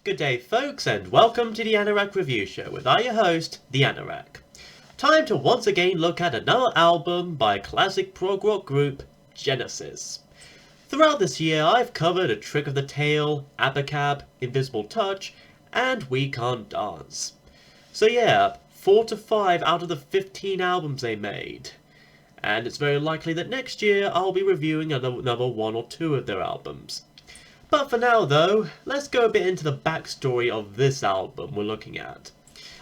Good day, folks, and welcome to the Anorak Review Show with your host, the Anorak. Time to once again look at another album by classic prog rock group, Genesis. Throughout this year, I've covered A Trick of the Tail, Abacab, Invisible Touch, and We Can't Dance. So yeah, 4 to 5 out of the 15 albums they made. And it's very likely that next year I'll be reviewing another one or two of their albums. But for now though, let's go a bit into the backstory of this album we're looking at.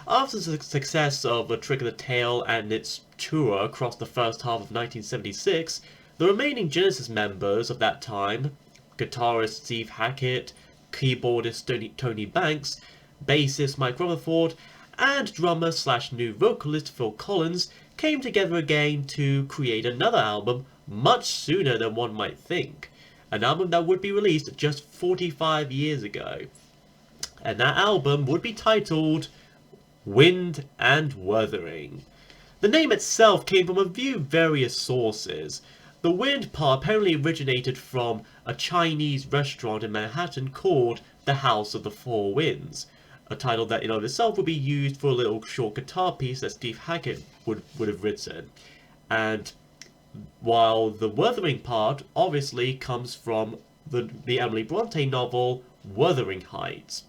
After the success of A Trick of the Tail and its tour across the first half of 1976, the remaining Genesis members of that time, guitarist Steve Hackett, keyboardist Tony Banks, bassist Mike Rutherford, and drummer/new vocalist Phil Collins, came together again to create another album much sooner than one might think. An album that would be released just 45 years ago. And that album would be titled Wind and Wuthering. The name itself came from a few various sources. The wind part apparently originated from a Chinese restaurant in Manhattan called the House of the Four Winds, a title that in of itself would be used for a little short guitar piece that Steve Hackett would have written. And while the Wuthering part obviously comes from the Emily Bronte novel Wuthering Heights.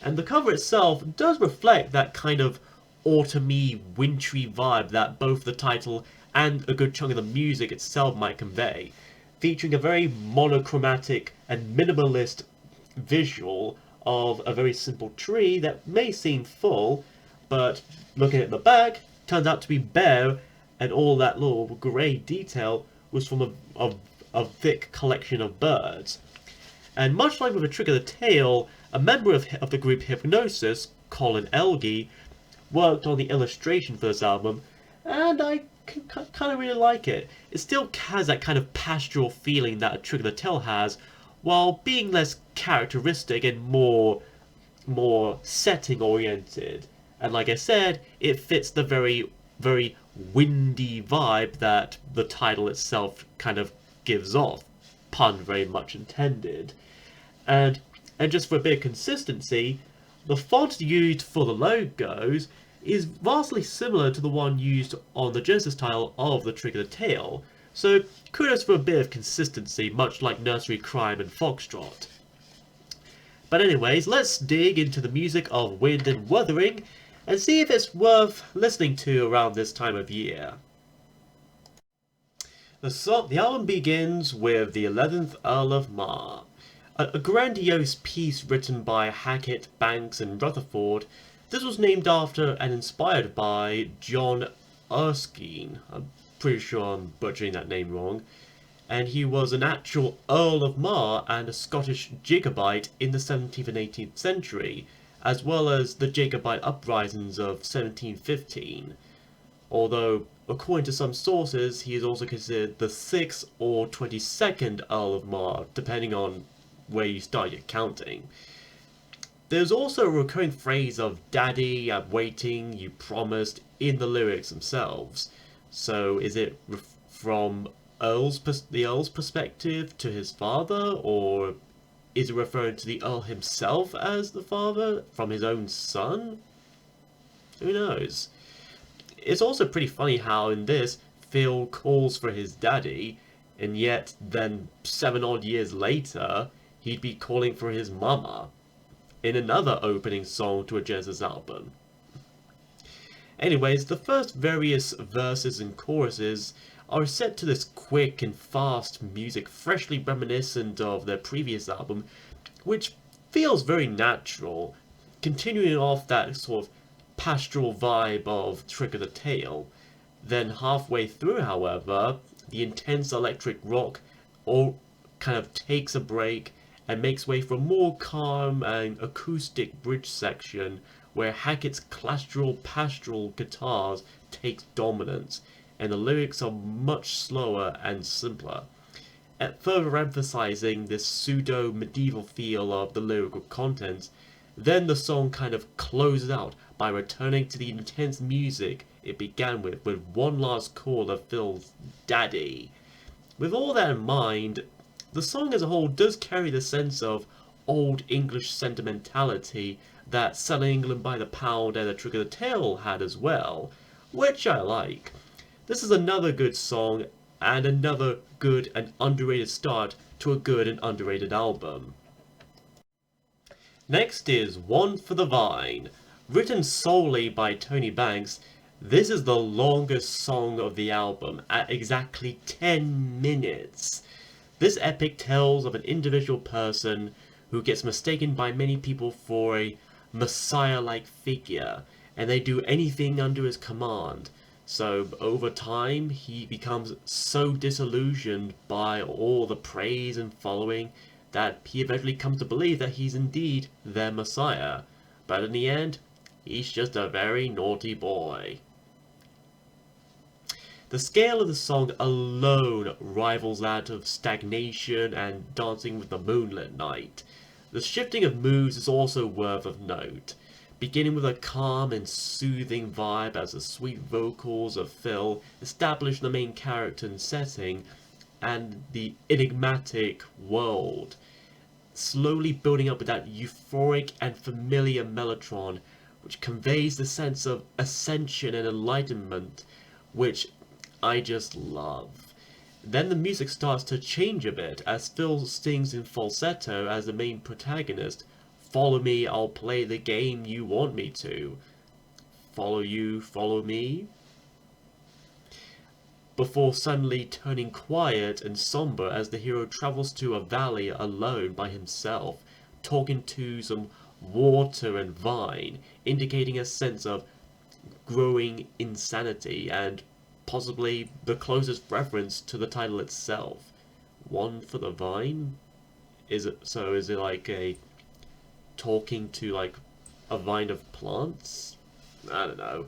And the cover itself does reflect that kind of autumny, wintry vibe that both the title and a good chunk of the music itself might convey, featuring a very monochromatic and minimalist visual of a very simple tree that may seem full, but looking at the back, turns out to be bare, and all that little grey detail was from a thick collection of birds. And much like with A Trick of the Tail, a member of the group Hypnosis, Colin Elgie, worked on the illustration for this album, and I kind of really like it. It still has that kind of pastoral feeling that A Trick of the Tail has, while being less characteristic and more setting oriented. And like I said, it fits the very windy vibe that the title itself kind of gives off. Pun very much intended. And just for a bit of consistency, the font used for the logos is vastly similar to the one used on the Genesis title of The Trick of the Tail, so kudos for a bit of consistency, much like Nursery Crime and Foxtrot. But anyways, let's dig into the music of Wind and Wuthering and see if it's worth listening to around this time of year. The album begins with The 11th Earl of Mar, a grandiose piece written by Hackett, Banks and Rutherford. This was named after and inspired by John Erskine. I'm pretty sure I'm butchering that name wrong. And he was an actual Earl of Mar and a Scottish Jacobite in the 17th and 18th century, as well as the Jacobite uprisings of 1715. Although, according to some sources, he is also considered the 6th or 22nd Earl of Mar, depending on where you start your counting. There's also a recurring phrase of "Daddy, I'm waiting, you promised" in the lyrics themselves. So is it from the Earl's perspective to his father, or is it referring to the Earl himself as the father from his own son? Who knows? It's also pretty funny how in this, Phil calls for his daddy, and yet then 7 odd years later, he'd be calling for his mama in another opening song to a Genesis album. Anyways, the first various verses and choruses are set to this quick and fast music freshly reminiscent of their previous album, which feels very natural, continuing off that sort of pastoral vibe of Trick of the Tail. Then halfway through, however, the intense electric rock all kind of takes a break and makes way for a more calm and acoustic bridge section where Hackett's classical pastoral guitars takes dominance, and the lyrics are much slower and simpler, further emphasizing this pseudo-medieval feel of the lyrical content. Then the song kind of closes out by returning to the intense music it began with one last call of Phil's "Daddy." With all that in mind, the song as a whole does carry the sense of old English sentimentality that Selling England by the Pound and A Trick of the Tail had as well, which I like. This is another good song and another good and underrated start to a good and underrated album. Next is One for the Vine. Written solely by Tony Banks, this is the longest song of the album at exactly 10 minutes. This epic tells of an individual person who gets mistaken by many people for a messiah-like figure, and they do anything under his command. So over time, he becomes so disillusioned by all the praise and following that he eventually comes to believe that he's indeed their messiah. But in the end, he's just a very naughty boy. The scale of the song alone rivals that of Stagnation and Dancing with the Moonlit Night. The shifting of moods is also worth of note, beginning with a calm and soothing vibe as the sweet vocals of Phil establish the main character and setting and the enigmatic world, slowly building up with that euphoric and familiar mellotron which conveys the sense of ascension and enlightenment, which I just love. Then the music starts to change a bit as Phil sings in falsetto as the main protagonist. Follow me, I'll play the game you want me to. Follow you, follow me. Before suddenly turning quiet and somber as the hero travels to a valley alone by himself, talking to some water and vine, indicating a sense of growing insanity and possibly the closest reference to the title itself. One for the Vine? Is it like a talking to like a vine of plants? I don't know.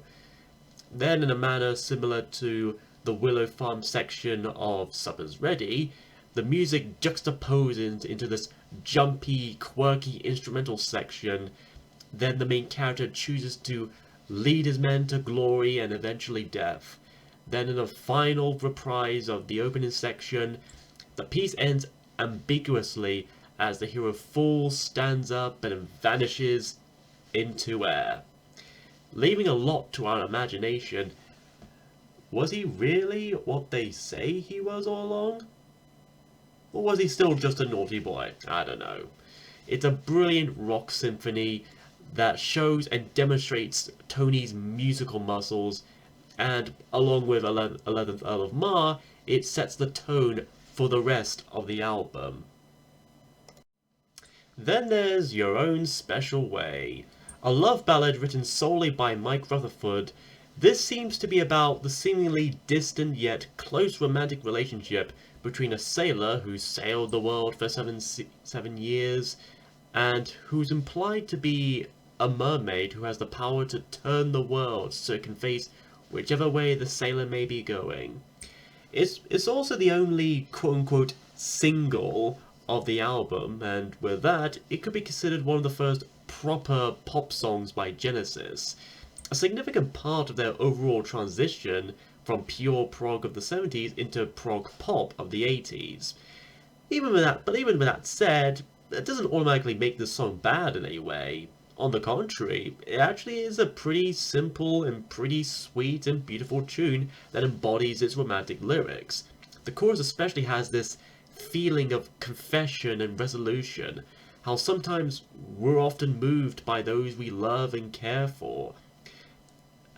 Then in a manner similar to the Willow Farm section of Supper's Ready, the music juxtaposes into this jumpy, quirky instrumental section. Then the main character chooses to lead his men to glory and eventually death. Then in a final reprise of the opening section, the piece ends ambiguously as the hero falls, stands up, and vanishes into air, leaving a lot to our imagination. Was he really what they say he was all along? Or was he still just a naughty boy? I don't know. It's a brilliant rock symphony that shows and demonstrates Tony's musical muscles, and along with 11th Earl of Mar, it sets the tone for the rest of the album. Then there's Your Own Special Way, a love ballad written solely by Mike Rutherford. This seems to be about the seemingly distant yet close romantic relationship between a sailor who sailed the world for 7 years and who's implied to be a mermaid who has the power to turn the world so it can face whichever way the sailor may be going. It's also the only quote-unquote single of the album, and with that, it could be considered one of the first proper pop songs by Genesis. A significant part of their overall transition from pure prog of the 70s into prog pop of the 80s. Even with that said, that doesn't automatically make this song bad in any way. On the contrary, it actually is a pretty simple and pretty sweet and beautiful tune that embodies its romantic lyrics. The chorus especially has this feeling of confession and resolution, how sometimes we're often moved by those we love and care for,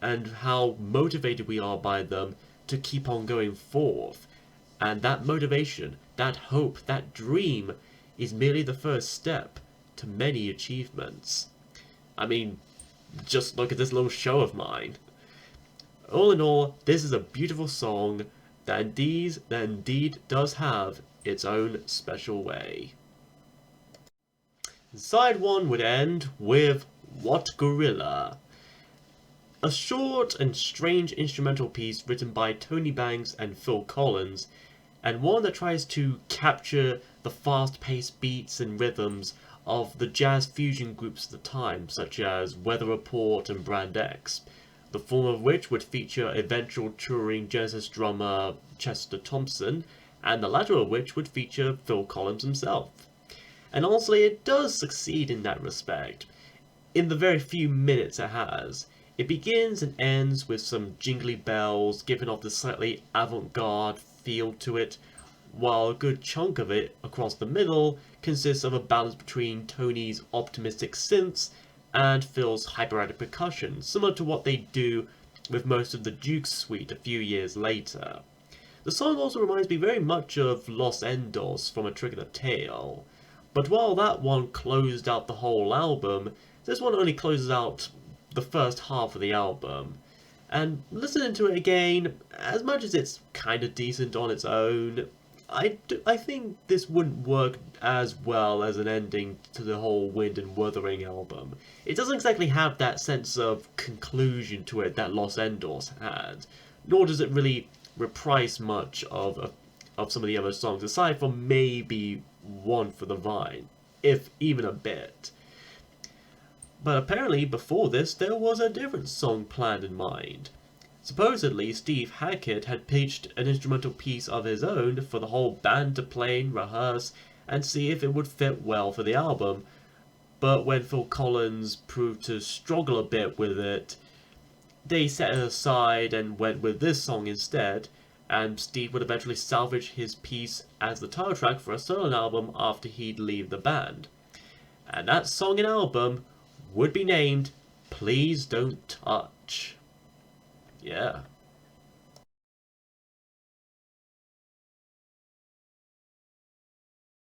and how motivated we are by them to keep on going forth. And that motivation, that hope, that dream is merely the first step to many achievements. I mean, just look at this little show of mine. All in all, this is a beautiful song that indeed does have its own special way. Side 1 would end with What Gorilla? A short and strange instrumental piece written by Tony Banks and Phil Collins, and one that tries to capture the fast-paced beats and rhythms of the jazz fusion groups of the time, such as Weather Report and Brand X, the former of which would feature eventual touring Genesis drummer Chester Thompson, and the latter of which would feature Phil Collins himself. and honestly it does succeed in that respect. In the very few minutes it has, it begins and ends with some jingly bells giving off the slightly avant-garde feel to it, while a good chunk of it across the middle consists of a balance between Tony's optimistic synths and Phil's hyperactive percussion, similar to what they do with most of the Duke's suite a few years later. The song also reminds me very much of Los Endos from A Trick of the Tail, but while that one closed out the whole album, this one only closes out the first half of the album. And listening to it again, as much as it's kind of decent on its own, I think this wouldn't work as well as an ending to the whole Wind and Wuthering album. It doesn't exactly have that sense of conclusion to it that Los Endos had, nor does it really reprise much of some of the other songs, aside from maybe One for the Vine, if even a bit. But apparently before this there was a different song planned in mind. Supposedly, Steve Hackett had pitched an instrumental piece of his own for the whole band to play and rehearse and see if it would fit well for the album, but when Phil Collins proved to struggle a bit with it, they set it aside and went with this song instead, and Steve would eventually salvage his piece as the title track for a solo album after he'd leave the band. And that song and album would be named Please Don't Touch. Yeah.